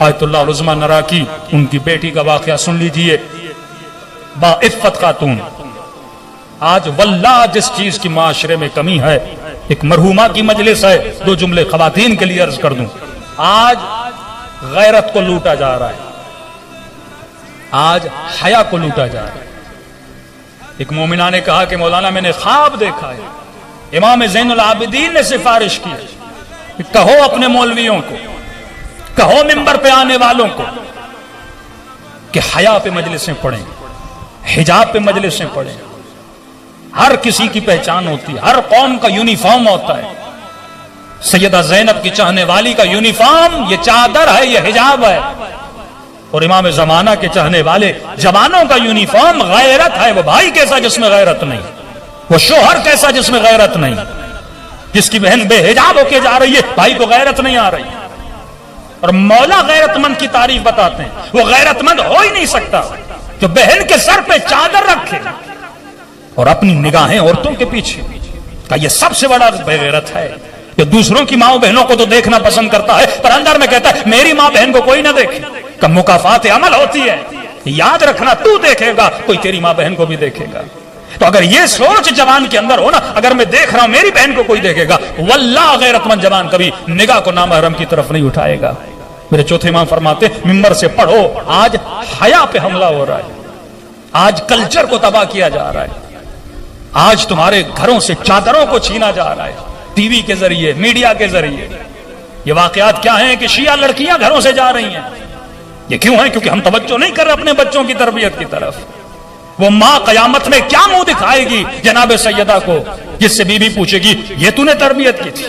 آیت اللہ العظمیٰ نرا کی ان کی بیٹی کا واقعہ سن لیجئے. باعفت خاتون. آج واللہ جس چیز کی معاشرے میں کمی ہے، ایک مرحومہ کی مجلس ہے، دو جملے خواتین کے لیے عرض کر دوں. آج غیرت کو لوٹا جا رہا ہے، آج حیا کو لوٹا جا رہا ہے. ایک مومنہ نے کہا کہ مولانا میں نے خواب دیکھا ہے، امام زین العابدین نے سفارش کی کہ کہو اپنے مولویوں کو، کہو ممبر پہ آنے والوں کو کہ حیا پہ مجلسیں پڑھیں، حجاب پہ مجلسیں پڑھیں. ہر کسی کی پہچان ہوتی ہے، ہر قوم کا یونیفارم ہوتا ہے. سیدہ زینب کی چاہنے والی کا یونیفارم یہ چادر ہے، یہ حجاب ہے. اور امام زمانہ کے چاہنے والے جوانوں کا یونیفارم غیرت ہے. وہ بھائی کیسا جس میں غیرت نہیں، وہ شوہر کیسا جس میں غیرت نہیں. جس کی بہن بے حجاب ہو کے جا رہی ہے، بھائی کو غیرت نہیں آ رہی. اور مولا غیرت مند کی تعریف بتاتے ہیں. وہ غیرت مند ہو ہی نہیں سکتا جو بہن کے سر پہ چادر رکھے اور اپنی نگاہیں عورتوں کے پیچھے. کہ یہ سب سے بڑا بے غیرت ہے. یہ دوسروں کی ماں بہنوں کو تو دیکھنا پسند کرتا ہے، پر اندر میں کہتا ہے میری ماں بہن کو کوئی نہ دیکھے. کہ مکافات عمل ہوتی ہے، یاد رکھنا تو دیکھے گا کوئی تیری ماں بہن کو بھی دیکھے گا. تو اگر یہ سوچ جوان کے اندر ہو نا، اگر میں دیکھ رہا ہوں میری بہن کو کوئی دیکھے گا، واللہ غیرت مند جوان کبھی نگاہ کو نامحرم کی طرف نہیں اٹھائے گا. میرے چوتھے امام فرماتے ممبر سے پڑھو. آج حیا پہ حملہ ہو رہا ہے، آج کلچر کو تباہ کیا جا رہا ہے، آج تمہارے گھروں سے چادروں کو چھینا جا رہا ہے ٹی وی کے ذریعے، میڈیا کے ذریعے. یہ واقعات کیا ہیں کہ شیعہ لڑکیاں گھروں سے جا رہی ہیں. یہ کیوں ہے؟ کیونکہ ہم توجہ نہیں کر رہے اپنے بچوں کی تربیت کی طرف. وہ ماں قیامت میں کیا منہ دکھائے گی جناب سیدہ کو، جس سے بی بی پوچھے گی یہ تو نے تربیت کی تھی.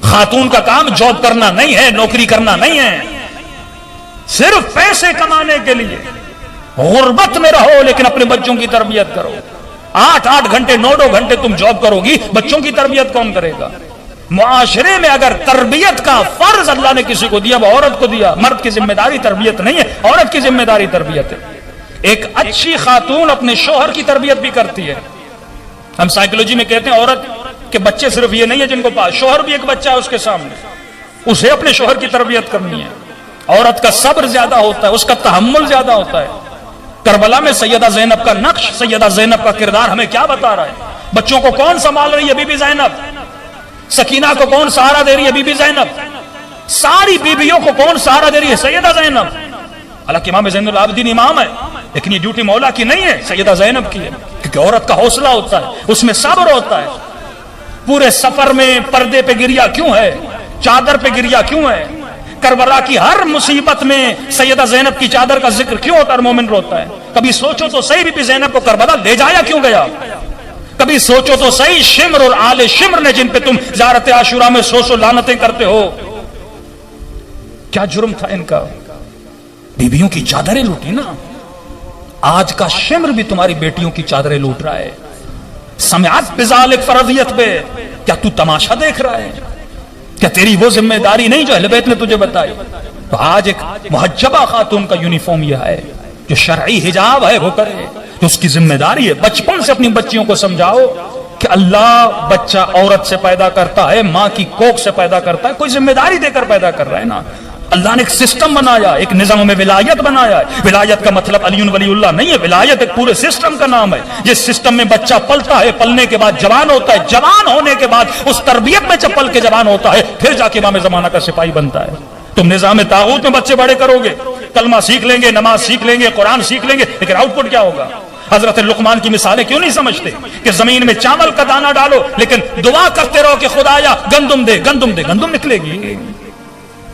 خاتون کا کام جاب کرنا نہیں ہے، نوکری کرنا نہیں ہے، صرف پیسے کمانے کے لیے. غربت میں رہو لیکن اپنے بچوں کی تربیت کرو. 8 گھنٹے 9 گھنٹے تم جاب کرو گی، بچوں کی تربیت کون کرے گا؟ معاشرے میں اگر تربیت کا فرض اللہ نے کسی کو دیا وہ عورت کو دیا. مرد کی ذمہ داری تربیت نہیں ہے، عورت کی ذمہ داری تربیت ہے. ایک اچھی خاتون اپنے شوہر کی تربیت بھی کرتی ہے. ہم سائیکولوجی میں کہتے ہیں عورت کے بچے صرف یہ نہیں ہے جن کو پاس، شوہر بھی ایک بچہ ہے اس کے سامنے، اسے اپنے شوہر کی تربیت کرنی ہے. عورت کا صبر زیادہ ہوتا ہے، اس کا تحمل زیادہ ہوتا ہے. کربلا میں سیدہ زینب کا نقش، سیدہ زینب کا کردار ہمیں کیا بتا رہا ہے؟ بچوں کو کون سنبھال رہی ہے؟ بی بی زینب. سکینہ کو کون سہارا دے رہی ہے؟ بی بی زینب. ساری بیویوں کو کون سہارا دے رہی ہے؟ سیدہ زینب. حالانکہ امام زین العابدین امام ہے، لیکن یہ ڈیوٹی مولا کی نہیں ہے، سیدہ زینب کی ہے. کیونکہ عورت کا حوصلہ ہوتا ہے، اس میں صبر ہوتا ہے. پورے سفر میں پردے پہ گریا کیوں ہے؟ چادر پہ گریا کیوں ہے؟ کربلا کی ہر مصیبت میں سیدہ زینب کی چادر کا ذکر کیوں ہوتا ہے؟ مومن روتا ہے. کبھی سوچو تو صحیح بی بی زینب کو کربلا لے جایا کیوں گیا؟ کبھی سوچو تو صحیح شمر اور آل شمر نے جن پہ تم زیارت عاشورہ میں سو لعنتیں کرتے ہو، کیا جرم تھا ان کا؟ بیویوں کی چادریں لوٹی نا. آج کا شمر بھی تمہاری بیٹیوں کی چادریں لوٹ رہا ہے. سمعت بذالک فرضیت پہ کیا تو تماشا دیکھ رہا ہے؟ کیا تیری وہ ذمہ داری نہیں جو اہل بیت نے تجھے بتائی؟ تو آج ایک محجبہ خاتون کا یونیفارم یہ ہے جو شرعی حجاب ہے وہ کرے، جو اس کی ذمہ داری ہے. بچپن سے اپنی بچیوں کو سمجھاؤ کہ اللہ بچہ عورت سے پیدا کرتا ہے، ماں کی کوکھ سے پیدا کرتا ہے، کوئی ذمہ داری دے کر پیدا کر رہا ہے نا. اللہ نے ایک سسٹم بنایا، ایک نظام میں ولایت بنایا ہے. ولایت کا مطلب علی ولی اللہ نہیں ہے، ولایت ایک پورے سسٹم کا نام ہے. جس سسٹم میں بچہ پلتا ہے، پلنے کے بعد جوان ہوتا ہے، جوان ہونے کے بعد اس تربیت میں جب پل کے جوان ہوتا ہے پھر جا کے امام زمانہ کا سپاہی بنتا ہے. تم نظام طاغوت میں بچے بڑے کرو گے، کلمہ سیکھ لیں گے، نماز سیکھ لیں گے، قرآن سیکھ لیں گے، لیکن آؤٹ پٹ کیا ہوگا؟ حضرت لقمان کی مثالیں کیوں نہیں سمجھتے کہ زمین میں چاول کا دانہ ڈالو لیکن دعا کرتے رہو کہ خدایا گندم دے، گندم دے، گندم نکلے گی.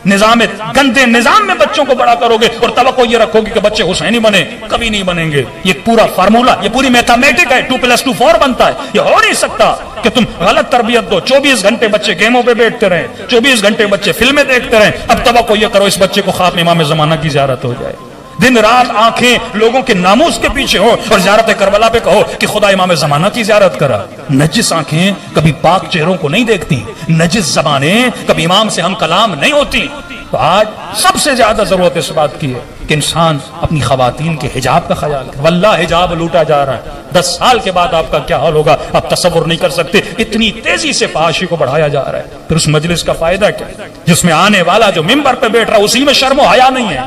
نظام گندے نظام میں بچوں کو بڑا کرو گے اور توقع یہ رکھو گے کہ بچے حسینی بنے، کبھی نہیں بنیں گے. یہ پورا فارمولا، یہ پوری میتھمیٹک ہے. 2+2 4 بنتا ہے. یہ ہو نہیں سکتا کہ تم غلط تربیت دو. 24 گھنٹے بچے گیموں پہ بیٹھتے رہیں، 24 گھنٹے بچے فلمیں دیکھتے رہیں. اب توقع یہ کرو اس بچے کو خواب میں امام زمانہ کی زیارت ہو جائے. دن رات آنکھیں لوگوں کے ناموس کے پیچھے ہو اور زیارت کربلا پہ کہو کہ خدا امام زمانہ کی زیارت کرا. نجس آنکھیں کبھی پاک چہروں کو نہیں دیکھتی، نجس زبانیں کبھی امام سے ہم کلام نہیں ہوتی. تو آج سب سے زیادہ ضرورت اس بات کی ہے کہ انسان اپنی خواتین کے حجاب کا خیال کرے. واللہ حجاب لوٹا جا رہا ہے. 10 سال کے بعد آپ کا کیا حال ہوگا آپ تصور نہیں کر سکتے. اتنی تیزی سے فحاشی کو بڑھایا جا رہا ہے. پھر اس مجلس کا فائدہ کیا ہے جس میں آنے والا جو ممبر پہ بیٹھ رہا اسی میں شرم و حیا نہیں ہے,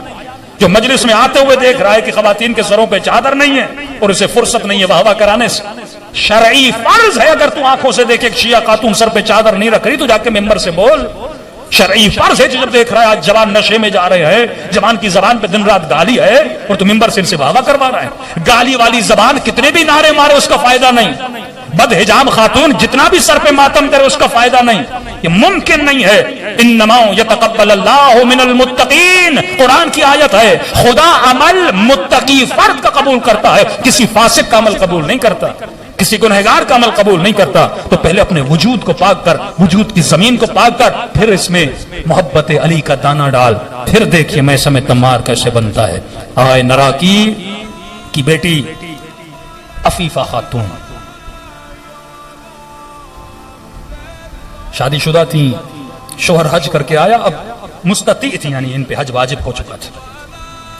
جو مجلس میں آتے ہوئے دیکھ رہا ہے کہ خواتین کے سروں پہ چادر نہیں ہے اور اسے فرصت نہیں ہے واہ واہ کرانے سے. شرعی فرض ہے اگر تو آنکھوں سے دیکھے ایک شیعہ خاتون سر پہ چادر نہیں رکھ رہی تو جا کے ممبر سے بول. شرعی فرض ہے جب دیکھ رہا ہے آج جوان نشے میں جا رہے ہیں, جوان کی زبان پہ دن رات گالی ہے اور تو ممبر سے ان سے واہ واہ کروا رہا ہے. گالی والی زبان کتنے بھی نعرے مارے اس کا فائدہ نہیں. بد حجاب خاتون جتنا بھی سر پہ ماتم کرے اس کا فائدہ نہیں. یہ ممکن نہیں ہے. انما یتقبل اللہ من المتقین, قرآن کی آیت ہے. خدا عمل متقی فرد کا قبول کرتا ہے, کسی فاسق کا عمل قبول نہیں کرتا, کسی گنہگار کا عمل قبول نہیں کرتا. تو پہلے اپنے وجود کو پاک کر, وجود کی زمین کو پاک کر, پھر اس میں محبت علی کا دانہ ڈال, پھر دیکھیے میثم تمار کیسے بنتا ہے. آئے نراکی کی بیٹی عفیفہ خاتون شادی شدہ تھی, شوہر حج کر کے آیا, اب مستطیع تھی یعنی ان پہ حج واجب ہو چکا تھا.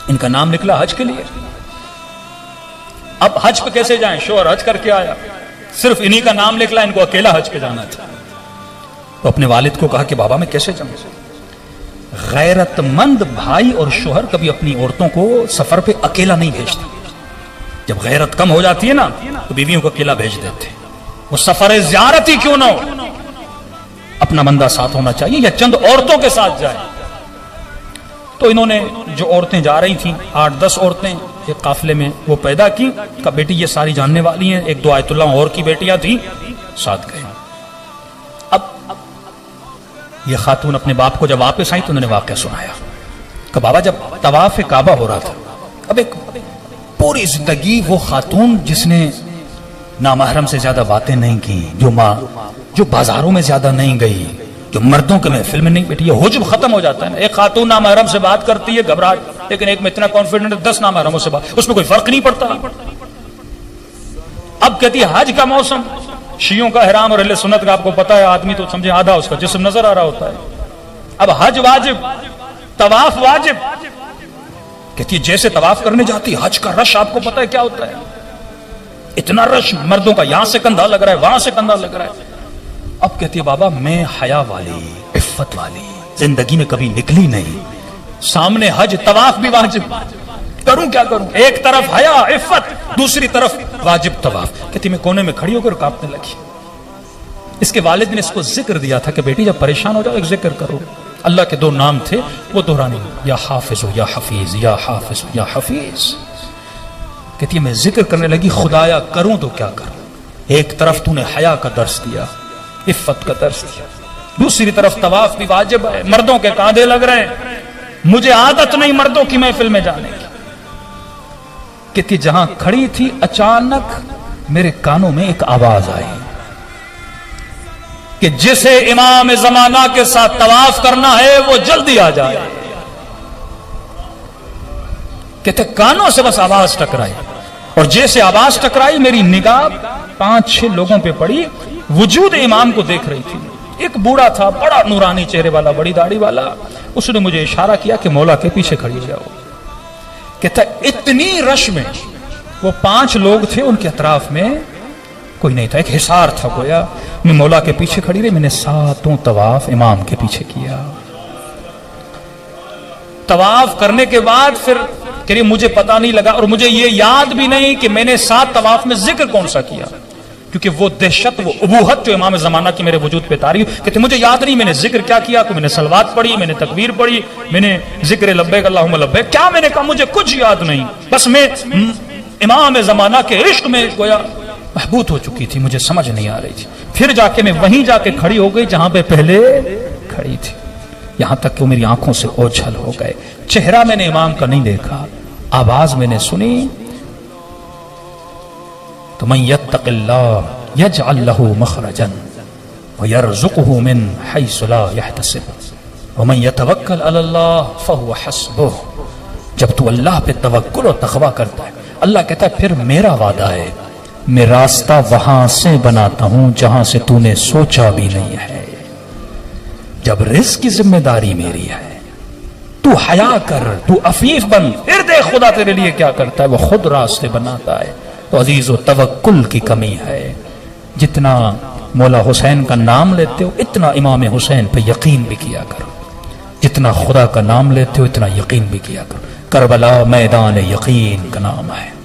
ان کا نام نکلا حج کے لیے. اب حج پہ کیسے جائیں, شوہر حج کر کے آیا, صرف انہی کا نام نکلا, ان کو اکیلا حج پہ جانا تھا. تو اپنے والد کو کہا کہ بابا میں کیسے جاؤں. غیرت مند بھائی اور شوہر کبھی اپنی عورتوں کو سفر پہ اکیلا نہیں بھیجتے. جب غیرت کم ہو جاتی ہے نا تو بیویوں کو اکیلا بھیج دیتے. وہ سفر زیارت ہی کیوں نہ ہو, اپنا بندہ ساتھ ہونا چاہیے یا چند عورتوں کے ساتھ جائے. تو انہوں نے جو عورتیں جا رہی تھیں 8-10 عورتیں ایک قافلے میں وہ پیدا کی. کہ بیٹی یہ ساری جاننے والی ہیں, ایک 2 آیت اللہ اور کی بیٹیاں تھیں, ساتھ گئے. اب یہ خاتون اپنے باپ کو جب واپس آئی تو انہوں نے واقعہ سنایا کہ بابا جب طواف کعبہ ہو رہا تھا, اب ایک پوری زندگی وہ خاتون جس نے نامحرم سے زیادہ باتیں نہیں کی, جو بازاروں میں زیادہ نہیں گئی, جو مردوں کے محفل میں نہیں بیٹھی, یہ حجب ختم ہو جاتا ہے نا. ایک خاتون نامحرم سے بات کرتی ہے گھبراہٹ, لیکن ایک میں اتنا کانفیڈنٹ 10 نامحرموں سے بات, اس میں کوئی فرق نہیں پڑتا. اب کہتی ہے حج کا موسم, شیعوں کا احرام اور اہل سنت کا آپ کو پتا ہے, آدمی تو سمجھے آدھا اس کا جسم نظر آ رہا ہوتا ہے. اب حج واجب, طواف واجب. کہتی ہے جیسے طواف کرنے جاتی, حج کا رش آپ کو پتا ہے کیا ہوتا ہے, اتنا رش, مردوں کا یہاں سے کندھا لگ رہا ہے, وہاں سے کندھا لگ رہا ہے. اب کہتی ہے بابا میں حیا والی, عفت والی زندگی میں کبھی نکلی نہیں, سامنے حج طواف بھی واجب, کروں کیا کروں. ایک طرف حیا عفت, دوسری طرف واجب طواف. کہتی میں کونے میں کھڑی ہو کر کانپنے لگی. اس کے والد نے اس کو ذکر دیا تھا کہ بیٹی جب پریشان ہو جاؤ ایک ذکر کرو. اللہ کے 2 نام تھے وہ دہرانے, یا حافظ یا حفیظ, یا حافظ یا حفیظ. کہتی ہے میں ذکر کرنے لگی, خدایا کروں تو کیا کروں. ایک طرف تو نے حیا کا درس دیا, عفت کا درس دیا, دوسری طرف طواف بھی واجب ہے, مردوں کے کاندھے لگ رہے ہیں, مجھے عادت نہیں مردوں کی محفل میں جانے کی. کہتی جہاں کھڑی تھی اچانک میرے کانوں میں ایک آواز آئی کہ جسے امام زمانہ کے ساتھ طواف کرنا ہے وہ جلدی آ جائے. کہتے کانوں سے بس آواز ٹکرائی, اور جیسے آواز ٹکرائی میری نگاہ 5-6 لوگوں پہ پڑی. وجود امام کو دیکھ رہی تھی. ایک بوڑھا تھا, بڑا نورانی چہرے والا, بڑی داڑھی والا, اس نے مجھے اشارہ کیا کہ مولا کے پیچھے کھڑی جاؤ. کہتا اتنی رش میں وہ 5 لوگ تھے, ان کے اطراف میں کوئی نہیں تھا, ایک حصار تھا گویا. میں مولا کے پیچھے کھڑی رہی, میں نے 7 طواف امام کے پیچھے کیا. طواف کرنے کے بعد پھر کہ مجھے پتا نہیں لگا اور مجھے یہ یاد بھی نہیں کہ میں نے 7 طواف میں ذکر کون سا کیا, کیونکہ وہ دہشت, وہ ابوہت جو امام زمانہ کی میرے وجود پہ تاری, کہ مجھے یاد نہیں میں نے ذکر کیا کیا. کہ میں نے صلوات پڑھی, میں نے تکبیر پڑھی, میں نے ذکر لبیک اللہم لبیک, کیا میں نے کہا مجھے کچھ یاد نہیں. بس میں امام زمانہ کے عشق میں گویا محبوط ہو چکی تھی, مجھے سمجھ نہیں آ رہی تھی. پھر جا کے میں وہیں جا کے کھڑی ہو گئی جہاں پہ پہلے کھڑی تھی, یہاں تک کہ وہ میری آنکھوں سے اوجھل ہو گئے. چہرہ میں نے امام کا نہیں دیکھا, آواز میں نے سنی تو من یتق اللہ یجعل له مخرجا ویرزقه من حیث لا یحتسب ومن یتوکل علی اللہ فهو حسبہ. جب تو اللہ پہ توکل اور تقوی کرتا ہے, اللہ کہتا ہے پھر میرا وعدہ ہے, میں راستہ وہاں سے بناتا ہوں جہاں سے تو نے سوچا بھی نہیں ہے. جب رزق کی ذمہ داری میری ہے, تو حیا کر، تو عفیف بن، پھر دیکھ خدا تیرے لیے کیا کرتا ہے، وہ خود راستے بناتا ہے۔ تو عزیز و توکل کی کمی ہے۔ جتنا مولا حسین کا نام لیتے ہو اتنا امام حسین پہ یقین بھی کیا کرو، جتنا خدا کا نام لیتے ہو اتنا یقین بھی کیا کرو۔ کربلا میدان یقین کا نام ہے۔